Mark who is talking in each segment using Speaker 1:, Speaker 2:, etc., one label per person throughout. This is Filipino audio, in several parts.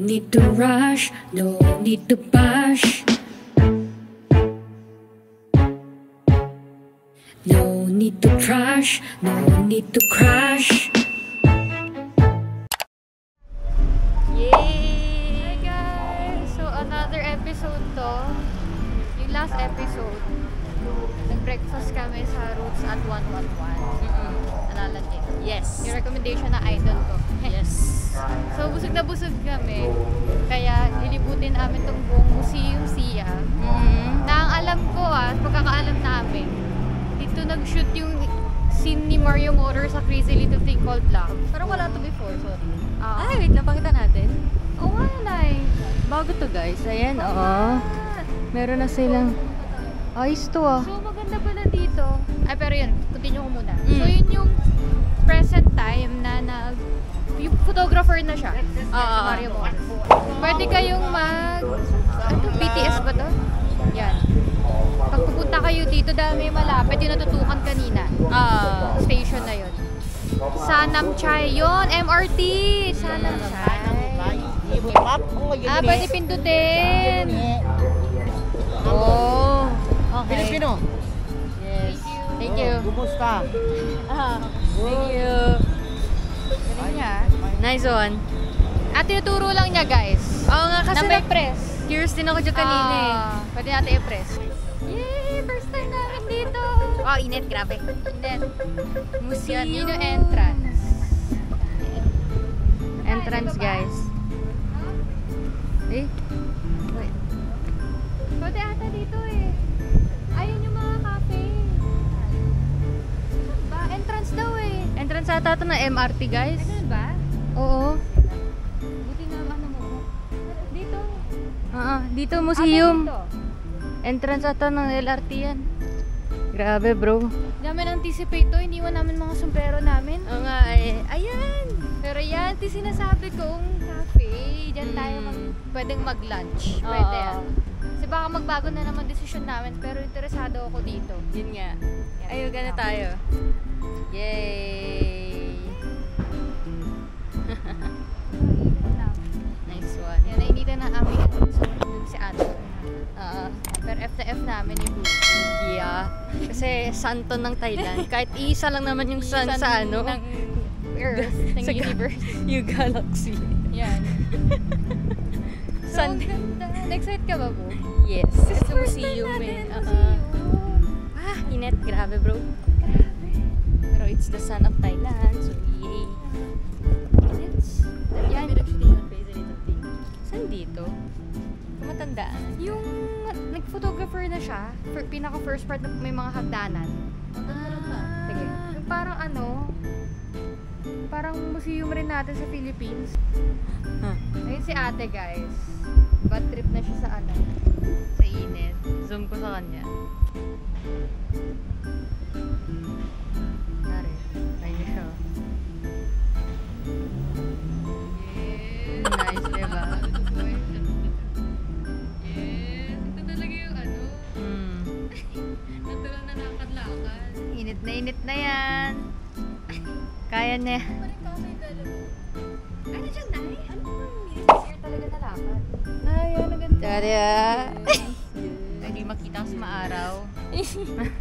Speaker 1: need to rush, no need to push. No need to trash, no need to crash.
Speaker 2: Yay! Hi guys! So another episode to. Yung last episode, nag-breakfast kami sa Roots at 111. Alala niyo?
Speaker 3: Yes.
Speaker 2: Yung recommendation na idol ko.
Speaker 3: Yes.
Speaker 2: So busog na busog kami. Kaya lilibutin namin tong buong Museum Sia. Na ang alam ko pagkakaalam namin, dito nag-shoot yung scene ni Mario Motor sa Crazy Little Thing Called Love.
Speaker 3: Parang wala to before, sorry.
Speaker 2: Ay,
Speaker 3: wait lang, pakita natin.
Speaker 2: oh wala eh.
Speaker 3: Bago to guys, ayan, meron na silang, ayos to
Speaker 2: So maganda pala dito. Ay pero yun, continue ko muna. So yun yung present time na yung photographer na siya. Mario Motor. Pwede kayong BTS ba to? Yan. Pag pupunta kayo dito dahil may malapit yung natutukan kanina. Station na yun. Sanam Chai yun, MRT. Sanam Chai. Pwede pindutin.
Speaker 3: Oh, okay.
Speaker 4: Pilipino.
Speaker 3: Yes.
Speaker 2: Thank you.
Speaker 4: Kumusta?
Speaker 3: Thank you.
Speaker 2: Galing niya.
Speaker 3: Nice one.
Speaker 2: At tinuturo lang niya guys.
Speaker 3: Oo nga, kasi
Speaker 2: na may press.
Speaker 3: curious din ako dyan kanina eh.
Speaker 2: Pwede natin i-press. Yay! First time namin dito.
Speaker 3: Wow, init, grabe.
Speaker 2: Init.
Speaker 3: Museum.
Speaker 2: Yun yung entrance.
Speaker 3: Entrance guys. Eh?
Speaker 2: Wait. Pwede ata dito eh. Ayun yung mga cafe. Saan ba? Entrance daw eh.
Speaker 3: Entrance ata ito ng MRT guys.
Speaker 2: Ano ba?
Speaker 3: Oo.
Speaker 2: Buti na ano mo. Dito.
Speaker 3: Dito museum.
Speaker 2: Dito.
Speaker 3: Entrance ata ng LRT yan. Grabe bro.
Speaker 2: Hindi namin anticipate to. Iniwan namin mga sombrero namin.
Speaker 3: Oo nga eh. Ayan!
Speaker 2: Pero yan, sinasabi kong cafe. Diyan tayo pwedeng mag-lunch. Pwede yan. Kasi baka magbago na naman desisyon namin. Pero interesado ako dito.
Speaker 3: Yun nga. Ayun, gano'n tayo. Yay! Nice one.
Speaker 2: Yan, nainitan na aming si Ate. Pero F na F namin yung blue.
Speaker 3: Yeah. Kasi sun to ng Thailand. Kahit isa lang naman yung sun sa ano.
Speaker 2: Ng Earth, ng
Speaker 3: Sa
Speaker 2: universe.
Speaker 3: Yung galaxy.
Speaker 2: Yan. So,
Speaker 3: Sun.
Speaker 2: ang ganda. Excited ka ba, Po?
Speaker 3: Yes. Sa museum eh. Init. Grabe bro. Pero it's the sun of Thailand. So yay.
Speaker 2: Yan.
Speaker 3: Saan dito? Matandaan.
Speaker 2: Yung nag-photographer na siya, pinaka first part na may mga hagdanan. Sige. Yung parang parang museum rin natin sa Philippines. Ayun si Ate guys. Bad trip na siya sa
Speaker 3: Sa init. Zoom ko sa kanya. Nari. Ayun siya.
Speaker 2: Yes.
Speaker 3: Nice, diba?
Speaker 2: Yes. Ito talaga yung natural na lakad-lakad.
Speaker 3: Init na yan. Kaya niya.
Speaker 2: Ano dyan, Nay? Ano yung talaga na lakad?
Speaker 3: Ay, ano ganda. Kaya. Hindi makita sa maaraw.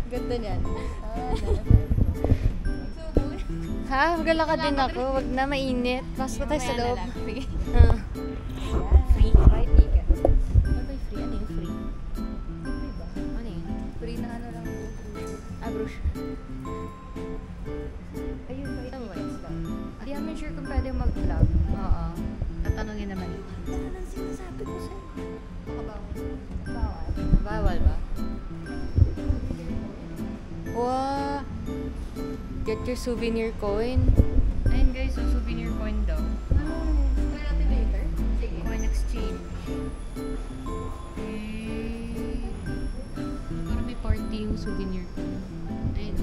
Speaker 2: Ganda niyan.
Speaker 3: Ha? Maglalakad din ako. Wag na, mainit. Pasok tayo sa loob.
Speaker 2: Sige.
Speaker 3: Free.
Speaker 2: Buy ticket.
Speaker 3: Ano ba yung free? Ano yung free?
Speaker 2: Free ba?
Speaker 3: Ano yun?
Speaker 2: Free na lang.
Speaker 3: Brush.
Speaker 2: Ayun, buy
Speaker 3: Saan ba
Speaker 2: tickets
Speaker 3: yun?
Speaker 2: daw. Hindi namin sure kung pwede mag-vlog.
Speaker 3: Oo. Tatanungin naman.
Speaker 2: Ano nang sinasabi ko sa'yo? Bawal.
Speaker 3: Bawal ba? Wow! Get your souvenir coin. Ayun guys, yung souvenir coin daw.
Speaker 2: Try natin later? Sige.
Speaker 3: Coin exchange. Parang may party yung souvenir coin. Ayun.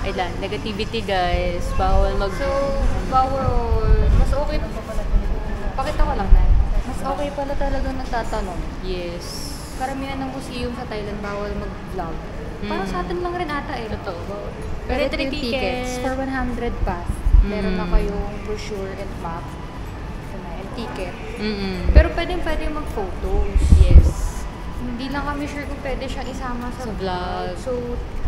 Speaker 3: Ayun, negativity guys. Bawal mag...
Speaker 2: So, bawal. Mas okay pa pala. Pakita ko lang na. Mas okay pala talaga nagtatanong.
Speaker 3: Yes.
Speaker 2: Karamihan ng museum sa Thailand bawal mag-vlog. Parang sa atin lang rin ata eh.
Speaker 3: Totoo.
Speaker 2: Pero ito yung tickets for 100 pass. Meron na kayong brochure and map. And ticket.
Speaker 3: Pero
Speaker 2: Pero pwede mag-photos.
Speaker 3: yes.
Speaker 2: Hindi lang kami sure kung pwede siyang isama sa
Speaker 3: Sa vlog.
Speaker 2: So,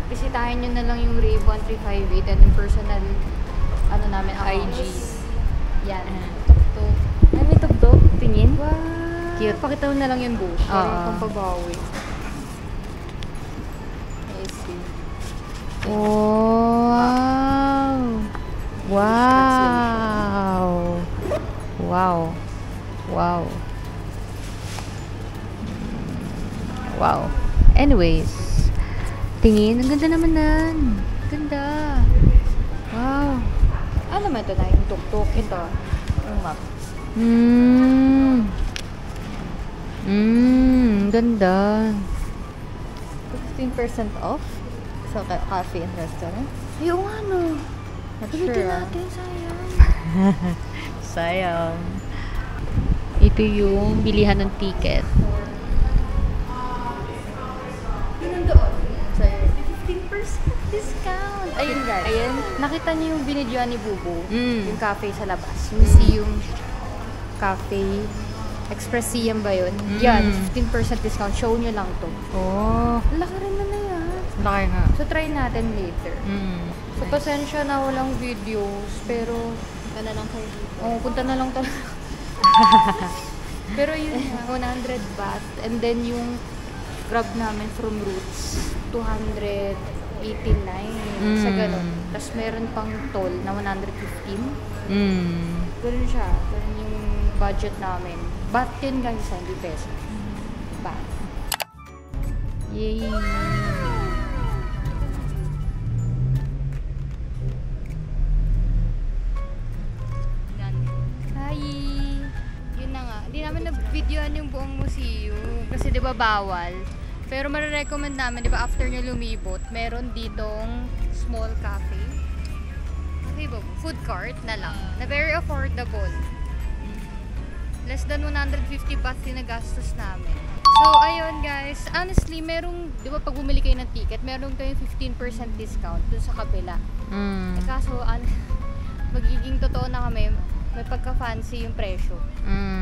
Speaker 2: bisitahin nyo na lang yung Rave 1358 and yung personal namin
Speaker 3: IG.
Speaker 2: accounts. Yan.
Speaker 3: Tuk-tuk. Ay, may tuk-tuk. Tingin.
Speaker 2: Wow!
Speaker 3: Cute.
Speaker 2: Pakita mo na lang yung buhok.
Speaker 3: Oo.
Speaker 2: Parang pampabawi. I see.
Speaker 3: Wow! Wow! Wow! Wow! Wow! Anyways, tingin. Ang ganda naman nan. Ganda. Wow!
Speaker 2: Ano naman ito na? Yung tuk-tuk. Ito. Yung map.
Speaker 3: Ganda.
Speaker 2: 15% off sa cafe and restaurant.
Speaker 3: Ayaw nga no.
Speaker 2: Sure,
Speaker 3: natin, sayang. Sayang. Ito yung bilihan ng ticket.
Speaker 2: Yun doon. So, 15% discount. Ayun guys.
Speaker 3: Ayun.
Speaker 2: Nakita niyo yung binidyoan ni Bubo.
Speaker 3: Mm.
Speaker 2: Yung cafe sa labas. Museum Cafe. Expressium ba yun? Yan. 15% discount. Show nyo lang to.
Speaker 3: Oh.
Speaker 2: Laki rin na yan.
Speaker 3: Laki nga.
Speaker 2: So, try natin later.
Speaker 3: Mm.
Speaker 2: So, pasensya na walang videos. Pero,
Speaker 3: Punta na lang kayo dito.
Speaker 2: punta na lang talaga. Pero yun nga, 100 baht. And then yung grab namin from Roots, 289. Sa ganun. Tapos meron pang toll na 115. Ganun siya. Ganun yung budget namin. Baht yun guys, hindi peso. Baht.
Speaker 3: Yay!
Speaker 2: Hi! Yun na nga. Hindi namin na-videoan yung buong museum. Kasi di ba bawal. Pero marirecommend namin, di ba after nyo lumibot, meron ditong small cafe. Okay ba? Food cart na lang. Na very affordable. Less than 150 baht din na gastos namin. So, ayun guys. Honestly, merong, di ba pag bumili kayo ng ticket, meron kayong 15% discount dun sa kabila. Eh, kaso, magiging totoo na kami, may pagka-fancy yung presyo.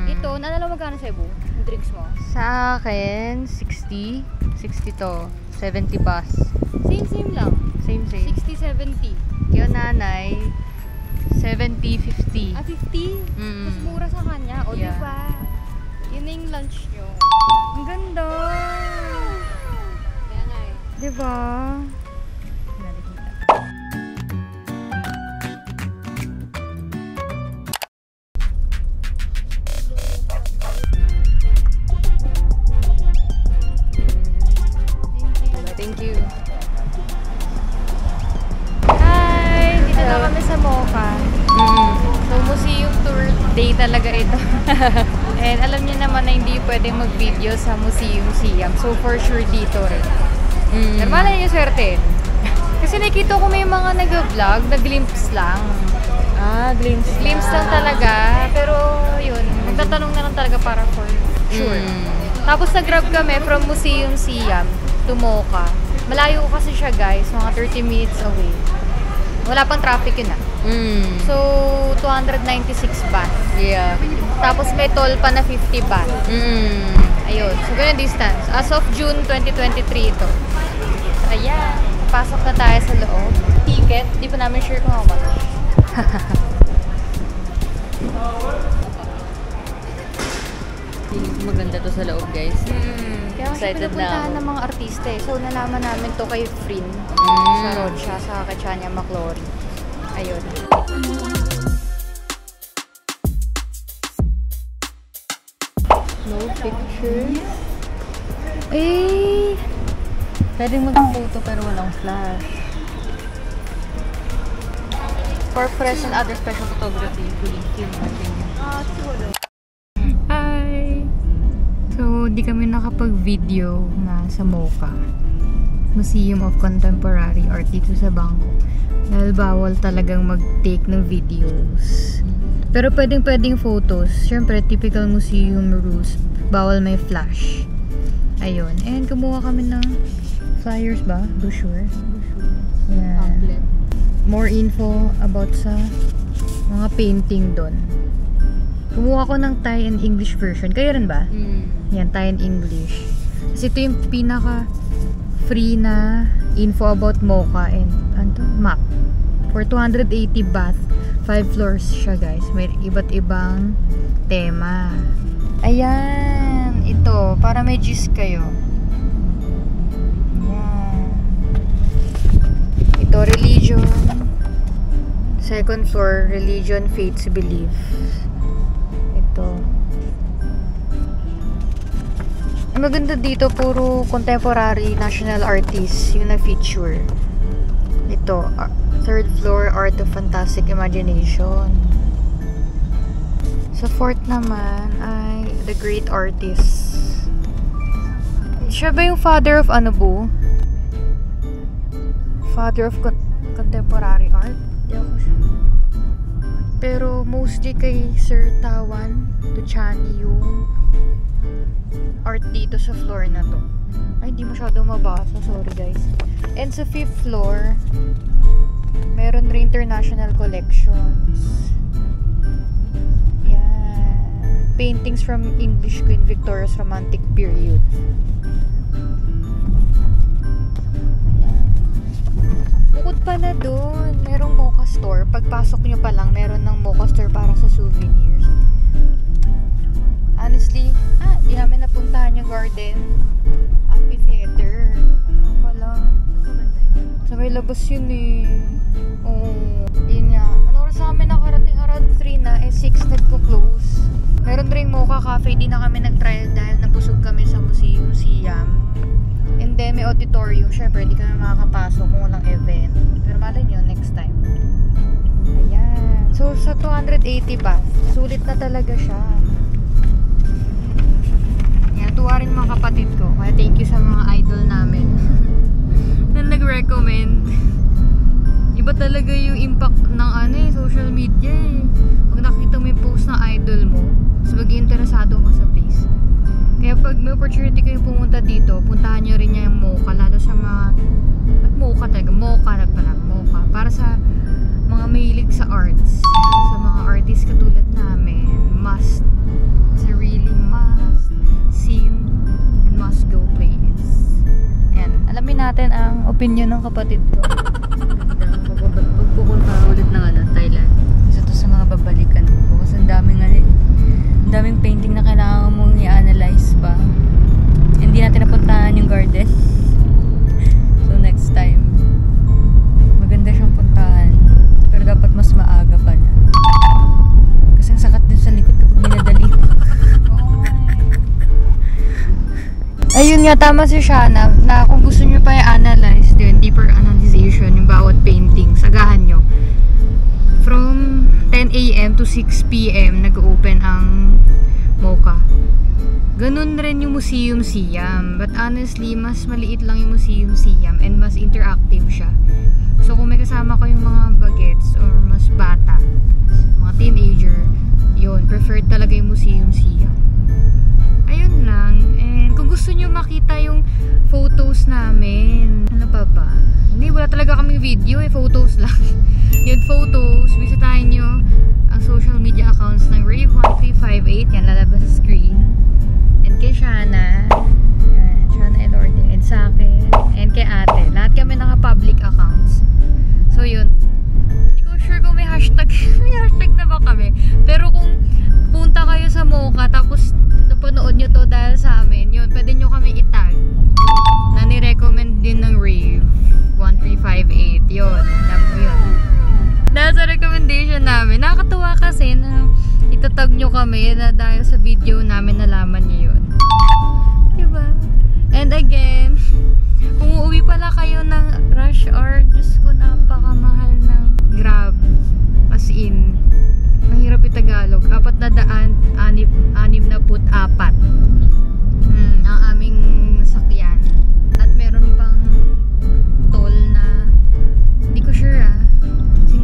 Speaker 2: Ito, naalala mo magkano sa Cebu? Yung drinks mo?
Speaker 3: Sa akin, 60. 60 to. 70 bus.
Speaker 2: Same lang.
Speaker 3: Same.
Speaker 2: 60-70.
Speaker 3: Yung nanay, 70-50.
Speaker 2: 50? Mas mura sa kanya. O,
Speaker 3: Yeah.
Speaker 2: diba? Yun na yung lunch nyo. Ang ganda! Kaya nga eh.
Speaker 3: Diba?
Speaker 2: Thank you. Hi! Dito na kami sa Mocha. So, museum tour day talaga ito. And alam niyo naman na hindi pwedeng mag-video sa museum. So, for sure dito rin. Pero malay niyo swerte. Kasi nakita ko may mga nag-vlog, nag-glimpse lang.
Speaker 3: Glimpse.
Speaker 2: Glimpse lang talaga. Pero, yun. Magtatanong na lang talaga para for sure. Tapos nag-grab kami from Museum Siam to Mocha. Malayo kasi siya guys, mga 30 minutes away. Wala pang traffic yun So, 296 baht.
Speaker 3: Yeah.
Speaker 2: Tapos may toll pa na 50 baht. Ayun. So, ganyan distance. As of June 2023 ito. Ayan. Pasok na tayo sa loob. Ticket. Di pa namin sure kung how much.
Speaker 3: Maganda to sa loob, guys.
Speaker 2: Kaya kasi
Speaker 3: Excited na
Speaker 2: pinupuntahan
Speaker 3: ako.
Speaker 2: ng mga artista eh. So, nalaman namin to kay Frin sa Rocha, sa Kachania Maclaurin. Ayun. No pictures. Eh!
Speaker 3: Pwedeng mag-photo pero walang flash.
Speaker 2: For press and other special photography. Hi! So, di kami nakapag-video na sa Mocha. Museum of Contemporary Art dito sa Bangkok. Dahil bawal talagang mag-take ng videos. Pero pwedeng photos. Siyempre, typical museum rules. Bawal may flash. Ayun. And kumuha kami ng flyers ba? Brochure? Yeah.
Speaker 3: Pamphlet.
Speaker 2: More info about sa mga painting doon. Kumuha ko ng Thai and English version. Kayo rin ba? Yan, Thai and English. Kasi ito yung pinaka free na info about Mocha and map. For 280 baht, 5 floors siya guys. May iba't ibang tema. Ayan, ito. Para may gist kayo. Ayan. Ito, religion. Second floor, religion, faiths, belief. Ito. Ang maganda dito, puro contemporary national artists yung na-feature. Ito, third floor, art of fantastic imagination. Sa fourth naman ay the great artists. Siya ba yung father of ano po? Father of contemporary art? Di ako sure. Pero mostly kay Sir Tawan Duchani yung art dito sa floor na to. Ay, hindi masyado mabasa. Sorry guys. And sa 5th floor, meron rin international collections. Yan. Paintings from English Queen Victoria's romantic period. Ayan. Bukod pala doon, merong Mocha store. Pagpasok nyo pa lang, meron ng Mocha store para sa souvenirs. Honestly, di namin napuntahan yung garden. Amphitheater. Ano pala? Sa may labas yun eh. Oo. Yun nga. Ano oras namin nakarating? Around 3 na. 6 nagko-close. Meron ring Mocha Cafe. Di na kami nag-trial dahil nabusog kami sa museum. And then may auditorium. Syempre, di kami makakapasok kung walang event. Pero malay nyo, next time. Ayan. So, sa 280 baht, sulit na talaga siya. Tuwa rin mga kapatid ko. Kaya thank you sa mga idol namin na nag-recommend. Iba talaga yung impact ng social media eh. Pag nakita mo yung post ng idol mo, mas maging interesado ka sa place. Kaya pag may opportunity kayong pumunta dito, puntahan nyo rin niya yung Mocha. Lalo sa mga Mocha talaga. Mocha. Para sa mga mahilig sa arts. Sa mga artists katulad namin. Must. It's a really must seen and must go place. Ayan. Alamin natin ang opinion ng kapatid ko.
Speaker 3: Pagpupunta ulit ng Thailand.
Speaker 2: Isa to sa mga babalikan ko. Kasi ang daming painting na kailangan mong i-analyze pa. Hindi natin napuntahan yung garden. So next time, maganda siyang puntahan. Pero dapat mas maaga pa na. Kasi ang sakat din sa likod kapag minadali. Ayun nga, tama si Shana na kung gusto nyo pa i-analyze din, deeper analyzation yung bawat painting, sagahan nyo. From 10 AM to 6 PM nag-open ang Mocha. Ganun rin yung Museum Siam. But honestly, mas maliit lang yung Museum Siam and mas interactive siya. So kung may kasama ko yung mga bagets or mas bata, mga teenager, yun, preferred talaga yung Museum Siam. Ayun lang. And kung gusto nyo makita yung photos namin, ano pa ba? Hindi, wala talaga kaming video eh. Photos lang. Yun, photos. Bisitahin nyo ang social media accounts ng Rave1358. Yan, lalabas sa screen. And kay Shana. Yan, Shana Elorde. And sa akin. And kay ate. Lahat kami naka-public accounts. So yun. Hindi ko sure kung may hashtag. May hashtag na ba kami? Pero kung punta kayo sa Mocha, tapos napanood nyo to dahil sa amin, yun, pwede nyo kami itag na ni-recommend din ng Rave 1358. Yun, alam mo yun. Dahil sa recommendation namin, nakakatuwa kasi na itatag nyo kami na dahil sa video namin nalaman nyo yun. Diba? And again, kung uuwi pala kayo ng rush hour, Diyos ko, napakamahal ng Grab. As in, mahirap i-Tagalog. 464 ang aming sakyan. At meron pang toll na hindi ko sure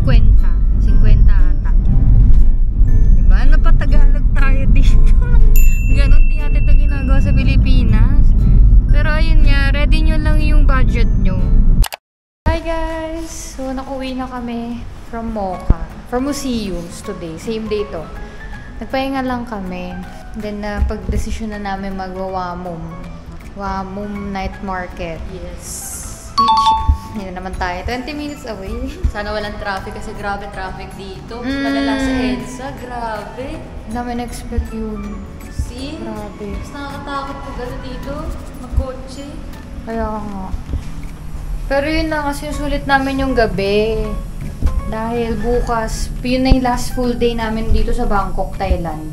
Speaker 2: 50 ata. Diba? Napatagalog tayo dito. Ganon din natin ito ginagawa sa Pilipinas. Pero ayun nga, ready nyo lang yung budget So, nakauwi na kami from Mocha. From museums today. Same day to. Nagpahinga lang kami. Then, pag-desisyon na namin magwa-Wamum. Wamum Night Market.
Speaker 3: Yes.
Speaker 2: Which, yun na naman tayo. 20 minutes away.
Speaker 3: Sana walang traffic kasi grabe traffic dito. Malala sa EDSA, grabe.
Speaker 2: Hindi namin expect yun.
Speaker 3: See?
Speaker 2: Grabe.
Speaker 3: Mas nakakatakot pag ano dito, magkotse.
Speaker 2: Kaya nga. Pero yun na kasi sulit namin yung gabi. Dahil bukas, yun na yung last full day namin dito sa Bangkok, Thailand.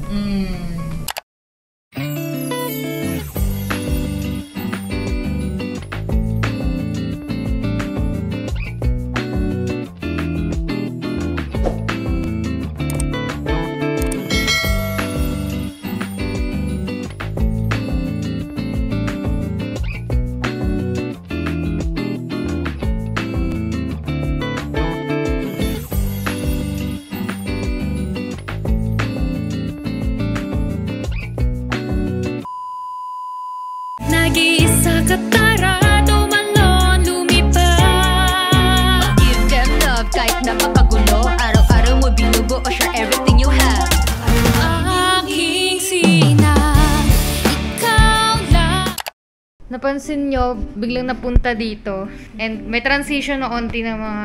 Speaker 1: Nag-iisa ka tara, tumalon, lumipad.
Speaker 3: Give them love kahit na mapagulo. Araw-araw mo binugo o share everything you have.
Speaker 1: Aking sinang, ikaw lang.
Speaker 2: Napansin nyo, biglang napunta dito. And may transition na onti ng mga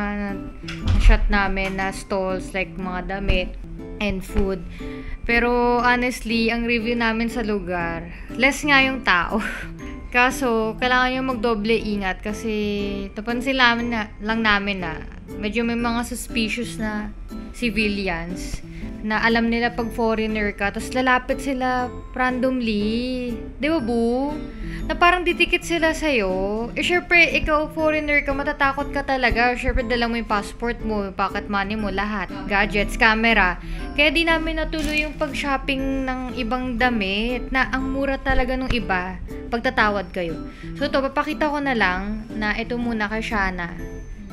Speaker 2: shot namin na stalls like mga damit and food. Pero honestly, ang review namin sa lugar, less nga yung tao. Kaso, kailangan yung magdoble ingat kasi napansin lang namin na medyo may mga suspicious na civilians na alam nila pag foreigner ka, tapos lalapit sila randomly. Di ba, bu? Na parang ditikit sila sa'yo. Eh, syempre, ikaw foreigner ka, matatakot ka talaga. Syempre, dala mo yung passport mo, yung pocket money mo, lahat. Gadgets, camera. Kaya di namin natuloy yung pag-shopping ng ibang damit na ang mura talaga nung iba. Pagtatawad kayo. So, ito, papakita ko na lang na ito muna kay Shana.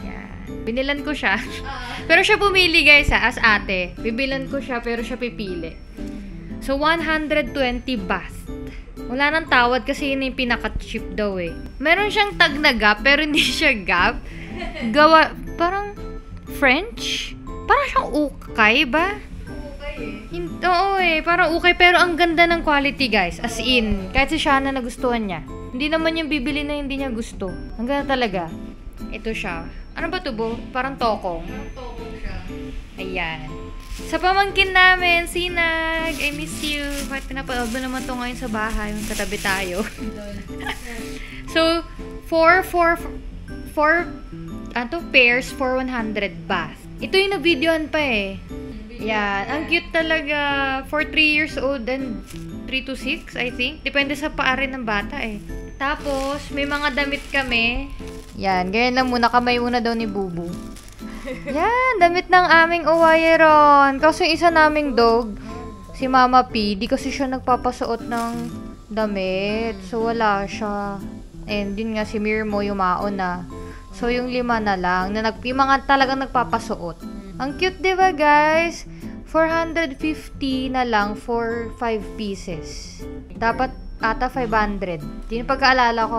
Speaker 2: Yan. Binilan ko siya. Pero siya pumili, guys, as ate. Bibilan ko siya, pero siya pipili. So, 120 baht. Wala nang tawad kasi yun yung pinaka-cheap daw eh. Meron siyang tag na Gap, pero hindi siya Gap. Gawa, parang French? Parang siyang ukay ba? Oo eh, parang ukay, pero ang ganda ng quality, guys. As in, kahit si Shana nagustuhan niya. Hindi naman yung bibili na hindi niya gusto. Ang ganda talaga. Ito siya. Ano ba ito, Bo? Parang tokong.
Speaker 3: Parang tokong siya.
Speaker 2: Ayan. Sa pamangkin namin, Sinag, I miss you. Bakit pinapanood mo naman ito ngayon sa bahay? Katabi tayo. So, 4 pairs for 100 baht. Ito yung na-videoan pa eh. Yan. Ang cute talaga. For 3 years old and 3 to 6, I think. Depende sa paa rin ng bata eh. Tapos, may mga damit kami. Yan. Ganyan lang muna. Kamay muna daw ni Bubu. Yan. Damit ng aming Owayeron. Kasi isa naming dog, si Mama P, di kasi siya nagpapasuot ng damit. So, wala siya. And yun nga, si Mirmo yung maon na. So, yung 5 na lang. Yung mga talagang nagpapasuot. Ang cute, diba, guys? 450 na lang for 5 pieces. Dapat ata 500. Hindi na pagkaalala ko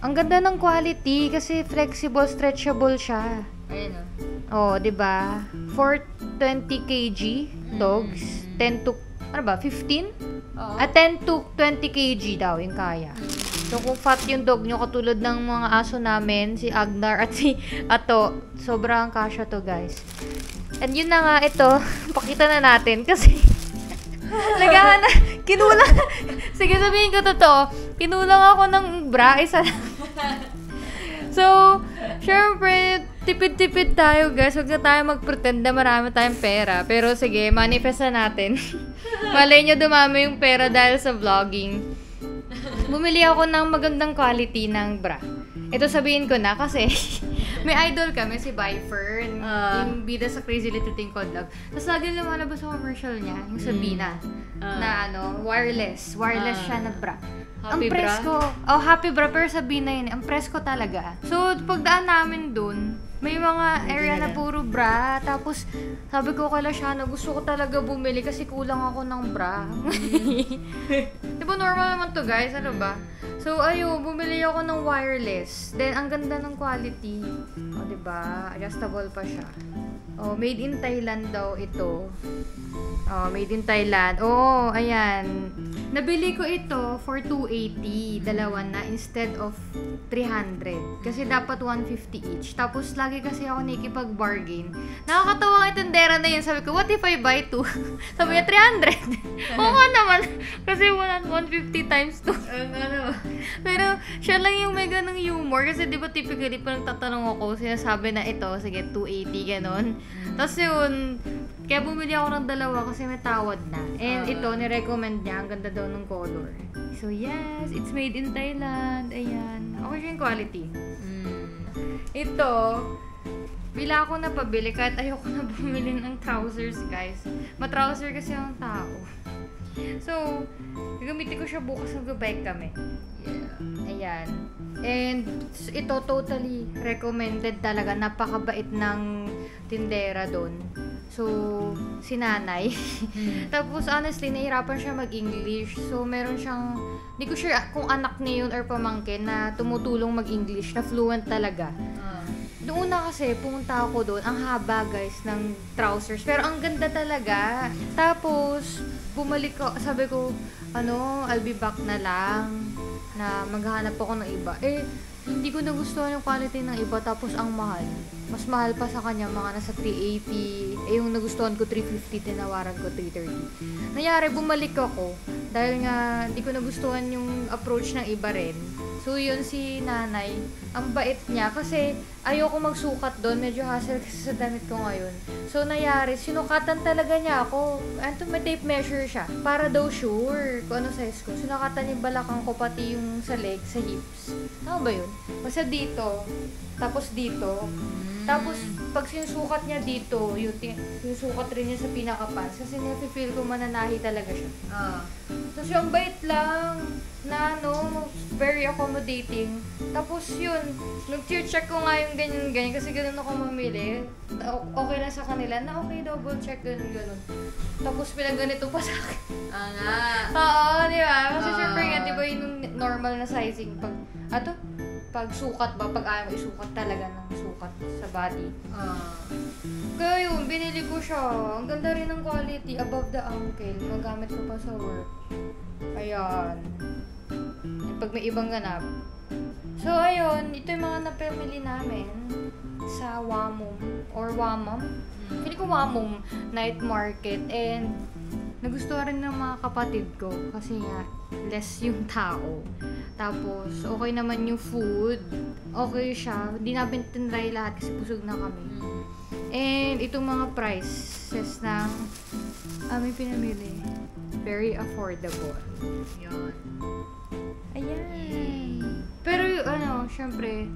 Speaker 2: Ang ganda ng quality kasi flexible, stretchable siya.
Speaker 3: Ayan
Speaker 2: Oh, 'di ba? For 20 kg dogs, 10 to 15?
Speaker 3: Oo.
Speaker 2: 10 to 20 kg daw yung kaya. So kung fat yung dog nyo katulad ng mga aso namin, si Agnar at si Ato, sobrang kasya to, guys. And yun na nga ito, pakita na natin kasi lagahan na, kinulang. Sige, sabihin ko totoo. Kinulang ako ng bra, isa lang. So, syempre, tipid-tipid tayo, guys. Huwag na tayo mag-pretend na marami tayong pera. Pero sige, manifest na natin. Malay nyo dumami yung pera dahil sa vlogging. Bumili ako ng magandang quality ng bra. Ito sabihin ko na kasi may idol kami, si Byfern. Yung bida sa Crazy Little Thing Called Love. Tapos lagi lumalabas sa commercial niya, yung Sabina. Na wireless. Wireless siya na bra.
Speaker 3: Happy
Speaker 2: ang presko. Oh, happy bra. Pero sabihin na yun, ang presko talaga. So, pagdaan namin dun,
Speaker 3: May mga area na puro bra. Tapos, sabi ko kay Lashana, gusto ko talaga bumili kasi kulang ako ng bra. Diba normal naman to guys? Ano ba? So, ayun, bumili ako ng wireless. Then, ang ganda ng quality. O, diba? Adjustable pa siya. Oh, made in Thailand daw ito. Oh, made in Thailand. Oh, ayan. Nabili ko ito for 280, dalawa na, instead of 300. Kasi dapat 150 each. Tapos, lagi kasi ako nakikipag-bargain. Nakakatawa nga itong tendera na yun. Sabi ko, what if I buy 2? Sabi niya, 300. Oo nga naman. Kasi 150 times 2. Pero, siya lang yung may ganang humor. Kasi di ba typically, pa nagtatanong ako, sinasabi na ito, sige, 280, ganon. Tapos yun, kaya bumili ako ng dalawa kasi may tawad na. And ito, nirecommend niya. Ang ganda daw ng color. So yes, it's made in Thailand. Ayan. Okay siya yung quality. Ito, bila ako na pabili kahit ayoko na bumili ng trousers, guys. Ma-trouser kasi ang tao. So, gagamitin ko siya bukas mag-bike kami. Yeah. Ayan. And ito, totally recommended talaga. Napakabait ng tindera doon. So, si nanay. Tapos, honestly, nahirapan siya mag-English. So, meron siyang, hindi ko sure kung anak niya yun or pamangkin na tumutulong mag-English, na fluent talaga. Noong una kasi, pumunta ako doon. Ang haba, guys, ng trousers. Pero ang ganda talaga. Tapos, bumalik ko, sabi ko, I'll be back na lang. Na maghahanap ako ng iba. Hindi ko nagustuhan yung quality ng iba. Tapos, ang mahal. Mas mahal pa sa kanya, mga nasa 380. Yung nagustuhan ko, 350. Tinawaran ko, 330. Nangyari, bumalik ako. Dahil nga, hindi ko nagustuhan yung approach ng iba rin. So, yun si nanay, ang bait niya kasi ayoko magsukat doon. Medyo hassle kasi sa damit ko ngayon. So, nangyari, sinukatan talaga niya ako. May tape measure siya. Para daw sure kung ano size ko. Sinukatan yung balakang ko, pati yung sa leg, sa hips. Tama ba yun? Basta dito, tapos dito. Tapos, pag sinusukat niya dito, sinusukat rin niya sa pinaka-pants. Kasi nafe-feel ko mananahi talaga siya. Tapos yung bait lang, na very accommodating. Tapos yun, nag-check ko nga yung ganyan-ganyan kasi ganun ako mamili. Okay lang sa kanila na okay, double check, ganun. Tapos pinaganito pa sa akin. Oo, di ba? Kasi syempre nga, di ba yung normal na sizing pag sukat ba, pag ayaw mo isukat talaga ng sukat sa body. Kaya yun, binili ko siya. Ang ganda rin ng quality, above the ankle. Magamit ko pa sa work. Ayan. Pag may ibang ganap. So, ayun, ito yung mga napamili namin sa Wamom or Wamam. Pili ko Wamom Night Market, and nagustuhan rin ng mga kapatid ko kasi nga less yung tao. Tapos, okay naman yung food. Okay siya. Hindi namin tinry lahat kasi busog na kami. And itong mga prices ng aming pinamili, very affordable. Yan. Ayan. Pero syempre,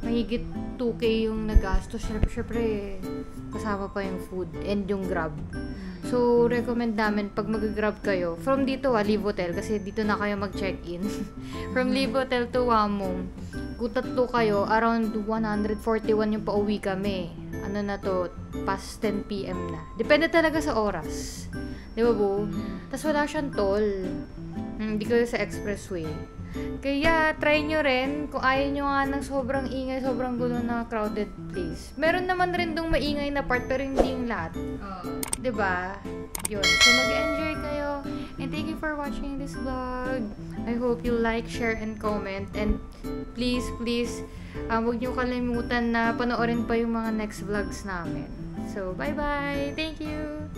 Speaker 3: mahigit 2K yung nagastos. Syempre, kasama pa yung food and yung grab. So, recommend namin pag mag-grab kayo, from dito Live Hotel, kasi dito na kayo mag-check-in. From Live Hotel to Wamom, kung tatlo kayo, around 141 yung pauwi kami. Past 10 PM na. Depende talaga sa oras. Di ba, bo? Tapos wala siyang toll. Hindi kayo sa expressway. Kaya, try nyo rin kung ayaw nyo nga ng sobrang ingay, sobrang gulo na crowded place. Meron naman rin dong maingay na part, pero hindi yung lahat. Diba? Yun. So, mag-enjoy kayo. And thank you for watching this vlog. I hope you like, share, and comment. And please, huwag nyo kalimutan na panoorin pa yung mga next vlogs namin. So, bye-bye! Thank you!